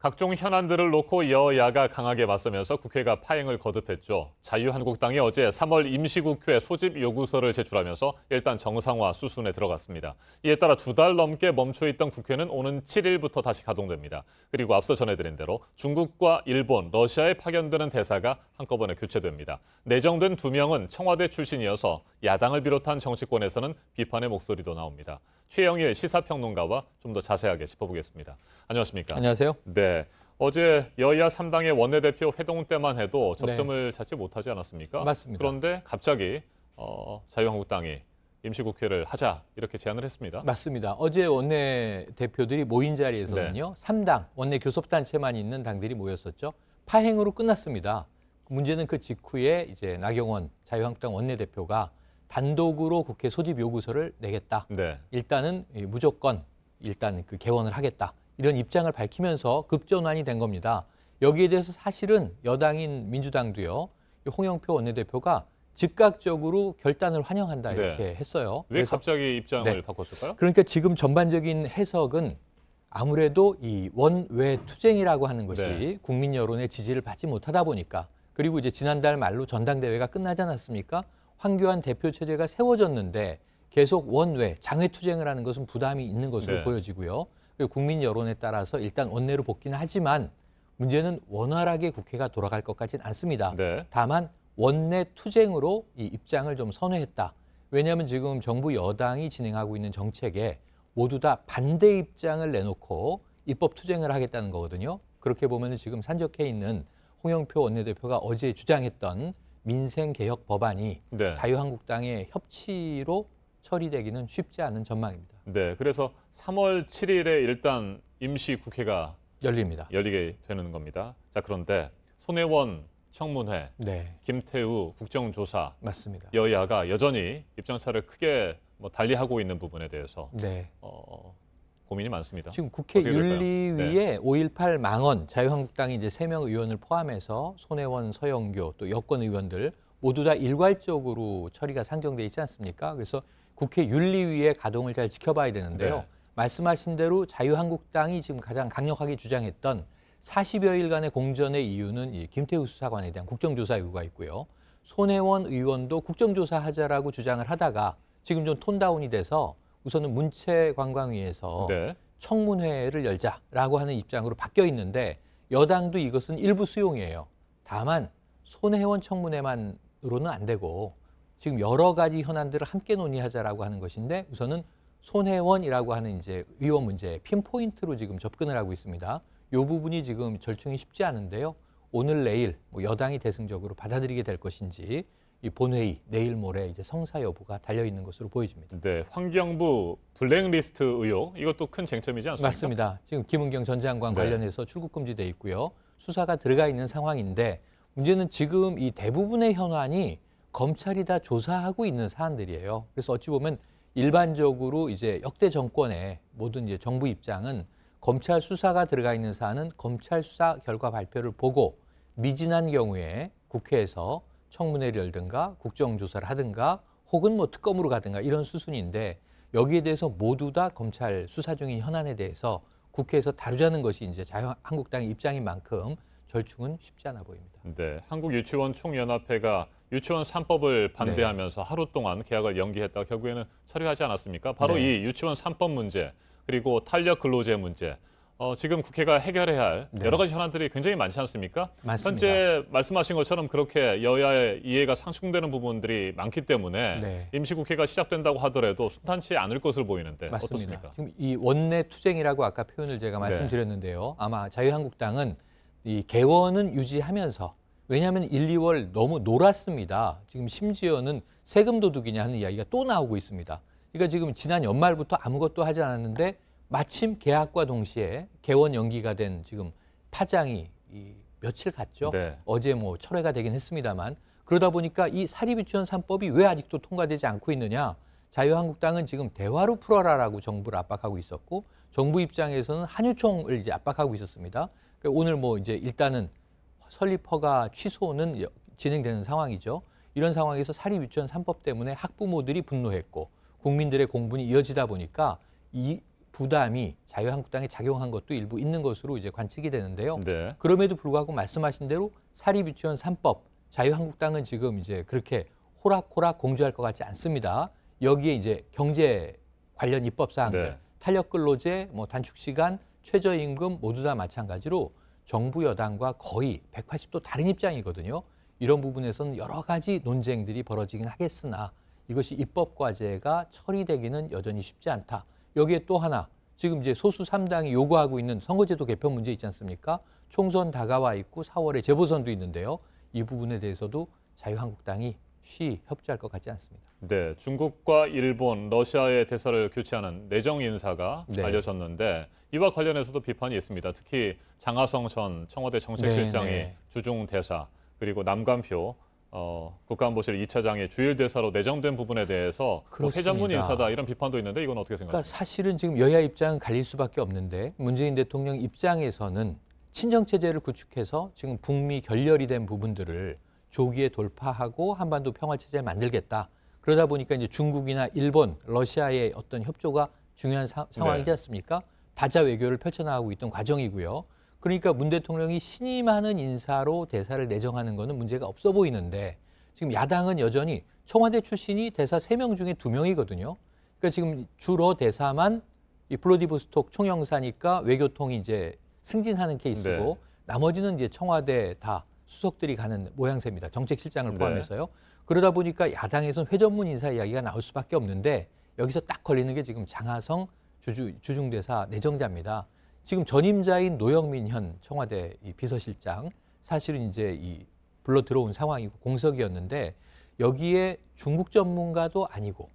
각종 현안들을 놓고 여야가 강하게 맞서면서 국회가 파행을 거듭했죠. 자유한국당이 어제 3월 임시국회 소집 요구서를 제출하면서 일단 정상화 수순에 들어갔습니다. 이에 따라 2달 넘게 멈춰있던 국회는 오는 7일부터 다시 가동됩니다. 그리고 앞서 전해드린 대로 중국과 일본, 러시아에 파견되는 대사가 한꺼번에 교체됩니다. 내정된 2명은 청와대 출신이어서 야당을 비롯한 정치권에서는 비판의 목소리도 나옵니다. 최영일 시사평론가와 좀 더 자세하게 짚어보겠습니다. 안녕하십니까? 안녕하세요. 네, 어제 여야 3당의 원내대표 회동 때만 해도 접점을 찾지 못하지 않았습니까? 맞습니다. 그런데 갑자기 자유한국당이 임시국회를 하자 이렇게 제안을 했습니다. 맞습니다. 어제 원내대표들이 모인 자리에서는요. 3당 원내교섭단체만 있는 당들이 모였었죠. 파행으로 끝났습니다. 문제는 그 직후에 이제 나경원 자유한국당 원내대표가 단독으로 국회 소집 요구서를 내겠다. 네. 일단은 무조건 일단 그 개원을 하겠다. 이런 입장을 밝히면서 급전환이 된 겁니다. 여기에 대해서 사실은 여당인 민주당도요. 홍영표 원내대표가 즉각적으로 결단을 환영한다 이렇게 했어요. 왜 갑자기 입장을 바꿨을까요? 그러니까 지금 전반적인 해석은 아무래도 이 원외 투쟁이라고 하는 것이 국민 여론의 지지를 받지 못하다 보니까 그리고 이제 지난달 말로 전당대회가 끝나지 않았습니까? 황교안 대표 체제가 세워졌는데 계속 원외 장외 투쟁을 하는 것은 부담이 있는 것으로 보여지고요. 그리고 국민 여론에 따라서 일단 원내로 복귀는 하지만 문제는 원활하게 국회가 돌아갈 것 같지는 않습니다. 다만 원내 투쟁으로 이 입장을 좀 선회했다. 왜냐하면 지금 정부 여당이 진행하고 있는 정책에 모두 다 반대 입장을 내놓고 입법 투쟁을 하겠다는 거거든요. 그렇게 보면 지금 산적해 있는 홍영표 원내대표가 어제 주장했던 민생개혁 법안이 자유한국당의 협치로 처리되기는 쉽지 않은 전망입니다. 네, 그래서 3월 7일에 일단 임시국회가 열리게 되는 겁니다. 자, 그런데 손혜원 청문회, 김태우 국정조사, 맞습니다. 여야가 여전히 입장차를 크게 달리하고 있는 부분에 대해서 고민이 많습니다. 지금 국회 윤리위에 5.18 망언 자유한국당이 이제 3명 의원을 포함해서 손혜원, 서영교 또 여권 의원들 모두 다 일괄적으로 처리가 상정돼 있지 않습니까? 그래서 국회 윤리위의 가동을 잘 지켜봐야 되는데요. 말씀하신 대로 자유한국당이 지금 가장 강력하게 주장했던 40여일간의 공전의 이유는 이 김태우 수사관에 대한 국정조사 요구가 있고요. 손혜원 의원도 국정조사 하자라고 주장을 하다가 지금 좀 톤다운이 돼서 우선은 문체관광위에서 청문회를 열자라고 하는 입장으로 바뀌어 있는데 여당도 이것은 일부 수용이에요. 다만 손혜원 청문회만으로는 안 되고 지금 여러 가지 현안들을 함께 논의하자라고 하는 것인데 우선은 손혜원이라고 하는 이제 의원 문제에 핀포인트로 지금 접근을 하고 있습니다. 이 부분이 지금 절충이 쉽지 않은데요. 오늘 내일 여당이 대승적으로 받아들이게 될 것인지 이 본회의 내일 모레 이제 성사 여부가 달려 있는 것으로 보여집니다. 네, 환경부 블랙리스트 의혹 이것도 큰 쟁점이지 않습니까? 맞습니다. 지금 김은경 전 장관 관련해서 출국 금지돼 있고요. 수사가 들어가 있는 상황인데 문제는 지금 이 대부분의 현안이 검찰이 다 조사하고 있는 사안들이에요. 그래서 어찌 보면 일반적으로 이제 역대 정권의 모든 이제 정부 입장은 검찰 수사가 들어가 있는 사안은 검찰 수사 결과 발표를 보고 미진한 경우에 국회에서 청문회를 열든가 국정조사를 하든가 혹은 특검으로 가든가 이런 수순인데 여기에 대해서 모두 다 검찰 수사 중인 현안에 대해서 국회에서 다루자는 것이 이제 자유한국당의 입장인 만큼 절충은 쉽지 않아 보입니다. 네, 한국유치원 총연합회가 유치원 3법을 반대하면서 하루 동안 개학을 연기했다가 결국에는 처리하지 않았습니까? 바로 이 유치원 3법 문제 그리고 탄력 근로제 문제 지금 국회가 해결해야 할 여러 가지 현안들이 굉장히 많지 않습니까? 맞습니다. 현재 말씀하신 것처럼 그렇게 여야의 이해가 상충되는 부분들이 많기 때문에 임시국회가 시작된다고 하더라도 순탄치 않을 것으로 보이는데 어떻습니까? 지금 이 원내 투쟁이라고 아까 표현을 제가 말씀드렸는데요. 아마 자유한국당은 이 개원은 유지하면서 왜냐하면 1, 2월 너무 놀았습니다. 지금 심지어는 세금 도둑이냐 하는 이야기가 또 나오고 있습니다. 그러니까 지금 지난 연말부터 아무것도 하지 않았는데 마침 개학과 동시에 개원 연기가 된 지금 파장이 며칠 갔죠. 어제 철회가 되긴 했습니다만 그러다 보니까 이 사립유치원 3법이 왜 아직도 통과되지 않고 있느냐. 자유한국당은 지금 대화로 풀어라라고 정부를 압박하고 있었고 정부 입장에서는 한유총을 이제 압박하고 있었습니다. 그러니까 오늘 이제 일단은 설립 허가 취소는 진행되는 상황이죠. 이런 상황에서 사립유치원 3법 때문에 학부모들이 분노했고 국민들의 공분이 이어지다 보니까 이 부담이 자유한국당에 작용한 것도 일부 있는 것으로 이제 관측이 되는데요. 네. 그럼에도 불구하고 말씀하신 대로 사립유치원 3법 자유한국당은 지금 이제 그렇게 호락호락 공주할 것 같지 않습니다. 여기에 이제 경제 관련 입법 사항들, 네. 탄력 근로제, 뭐 단축 시간, 최저임금 모두 다 마찬가지로 정부 여당과 거의 180도 다른 입장이거든요. 이런 부분에서는 여러 가지 논쟁들이 벌어지긴 하겠으나 이것이 입법 과제가 처리되기는 여전히 쉽지 않다. 여기에 또 하나 지금 이제 소수 3당이 요구하고 있는 선거제도 개편 문제 있지 않습니까? 총선 다가와 있고 4월에 재보선도 있는데요. 이 부분에 대해서도 자유한국당이 쉬이 협조할 것 같지 않습니다. 네, 중국과 일본, 러시아의 대사를 교체하는 내정 인사가 네. 알려졌는데 이와 관련해서도 비판이 있습니다. 특히 장하성 전 청와대 정책실장이 네. 주중 대사 그리고 남관표 국가안보실 2차장이 주일 대사로 내정된 부분에 대해서 뭐 회전문 그렇습니다. 인사다 이런 비판도 있는데 이건 어떻게 그러니까 생각하십니까? 사실은 지금 여야 입장은 갈릴 수밖에 없는데 문재인 대통령 입장에서는 친정 체제를 구축해서 지금 북미 결렬이 된 부분들을 조기에 돌파하고 한반도 평화 체제를 만들겠다. 그러다 보니까 이제 중국이나 일본, 러시아의 어떤 협조가 중요한 상황이지 않습니까? 다자 외교를 펼쳐나가고 있던 과정이고요. 그러니까 문 대통령이 신임하는 인사로 대사를 내정하는 거는 문제가 없어 보이는데 지금 야당은 여전히 청와대 출신이 대사 3명 중에 2명이거든요. 그러니까 지금 주로 대사만 이 블라디보스톡 총영사니까 외교통이 이제 승진하는 케이스고 네. 나머지는 이제 청와대 다 수석들이 가는 모양새입니다. 정책실장을 네. 포함해서요. 그러다 보니까 야당에서는 회전문 인사 이야기가 나올 수밖에 없는데 여기서 딱 걸리는 게 지금 장하성 주중대사 내정자입니다. 지금 전임자인 노영민 현 청와대 이 비서실장 사실은 이제 이 불러 들어온 상황이고 공석이었는데 여기에 중국 전문가도 아니고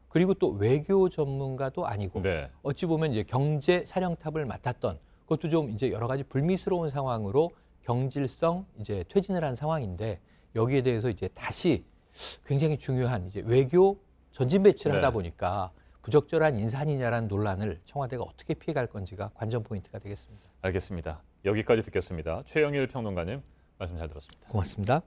그리고 또 외교 전문가도 아니고 네. 어찌 보면 이제 경제 사령탑을 맡았던 그것도 좀 이제 여러 가지 불미스러운 상황으로 경질성 이제 퇴진을 한 상황인데 여기에 대해서 이제 다시 굉장히 중요한 이제 외교 전진 배치를 하다 보니까 부적절한 인사니냐라는 논란을 청와대가 어떻게 피해갈 건지가 관전 포인트가 되겠습니다. 알겠습니다. 여기까지 듣겠습니다. 최영일 평론가님 말씀 잘 들었습니다. 고맙습니다.